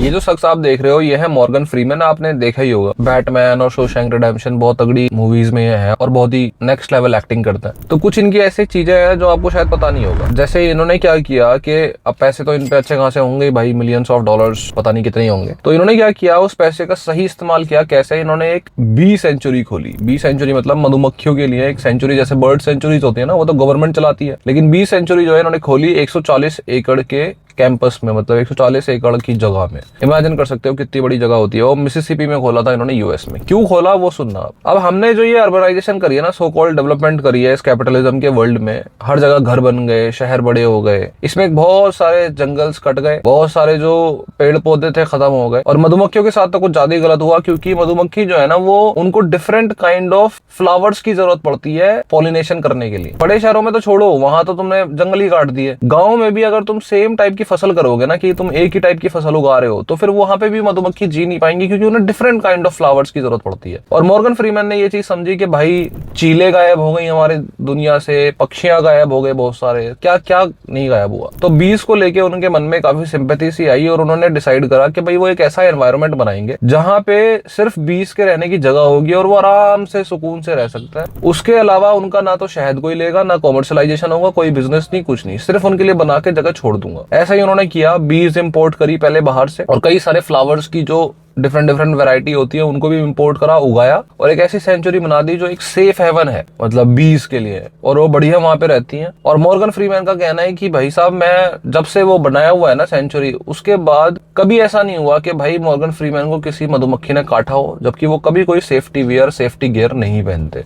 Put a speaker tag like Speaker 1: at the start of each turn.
Speaker 1: ये जो शख्स आप देख रहे हो ये है मॉर्गन फ्रीमैन। आपने देखा ही होगा, बैटमैन और शॉशैंक रिडेम्पशन बहुत तगड़ी मूवीज में ये है और बहुत ही नेक्स्ट लेवल एक्टिंग करते हैं। तो कुछ इनकी ऐसी चीजें हैं जो आपको शायद पता नहीं होगा। जैसे इन्होंने क्या किया कि अब पैसे तो इन पे अच्छे खासे होंगे भाई, मिलियंस ऑफ डॉलर्स पता नहीं कितने होंगे। तो इन्होंने क्या किया, उस पैसे का सही इस्तेमाल किया। कैसे? इन्होंने एक बी सेंचुरी खोली। बी सेंचुरी मतलब मधुमक्खियों के लिए एक सेंचुरी, जैसे बर्ड सेंचुरीज होती है ना, वो तो गवर्नमेंट चलाती है, लेकिन बी सेंचुरी जो है इन्होंने खोली 140 एकड़ के कैंपस में, मतलब 140 एकड़ की जगह में। इमेजिन कर सकते हो कितनी बड़ी जगह होती है। वो मिसिसिपी में खोला था इन्होंने, यूएस में। क्यों खोला वो सुनना। अब हमने जो ये अर्बनाइजेशन करी है ना, सो कॉल्ड डेवलपमेंट करी है इस कैपिटलिज्म के वर्ल्ड में, हर जगह घर बन गए, शहर बड़े हो गए, इसमें बहुत सारे जंगल्स कट गए, बहुत सारे जो पेड़ पौधे थे खत्म हो गए। और मधुमक्खियों के साथ तो कुछ ज्यादा ही गलत हुआ, क्योंकि मधुमक्खी जो है ना, वो उनको डिफरेंट काइंड ऑफ फ्लावर्स की जरूरत पड़ती है पॉलिनेशन करने के लिए। बड़े शहरों में तो छोड़ो, वहां तो तुमने जंगल ही काट दिए। गाँव में भी अगर तुम सेम टाइप की फसल करोगे ना, कि तुम एक ही टाइप की फसल उगा रहे हो, तो फिर वहां पे भी मधुमक्खी जी नहीं पाएंगी, क्योंकि उन्हें डिफरेंट काइंड ऑफ फ्लावर्स की जरूरत पड़ती है। और मॉर्गन फ्रीमैन ने ये चीज समझी कि भाई चीले गायब हो गई हमारे दुनिया से, पक्षियां गायब हो गए बहुत सारे, क्या क्या नहीं गायब हुआ। तो बीस को लेके उनके मन में काफी सिंपैथी सी आई और उन्होंने डिसाइड करा कि भाई वो एक ऐसा एनवायरनमेंट बनाएंगे जहां पे सिर्फ बीस के रहने की जगह होगी और वो आराम से सुकून से रह सकता है। उसके अलावा उनका ना तो शहद कोई लेगा, ना कॉमर्शलाइजेशन होगा, कोई बिजनेस नहीं, कुछ नहीं, सिर्फ उनके लिए बना के जगह छोड़ दूंगा। ऐसा ही उन्होंने किया। बीज इंपोर्ट करी पहले बाहर से, और कई सारे फ्लावर्स की जो डिफरेंट डिफरेंट वैरायटी होती है उनको भी इंपोर्ट करा, उगाया, और एक ऐसी सेंचुरी बना दी जो एक सेफ हेवन है, मतलब बीज के लिए, और वो बढ़िया वहां पे रहती हैं। और मॉर्गन फ्रीमैन का कहना है कि भाई साहब, मैं जब से वो बनाया हुआ है ना सेंचुरी, उसके बाद कभी ऐसा नहीं हुआ कि भाई मॉर्गन फ्रीमैन को किसी मधुमक्खी ने काटा हो, जबकि वो कभी कोई सेफ्टी वियर, सेफ्टी गियर नहीं पहनते।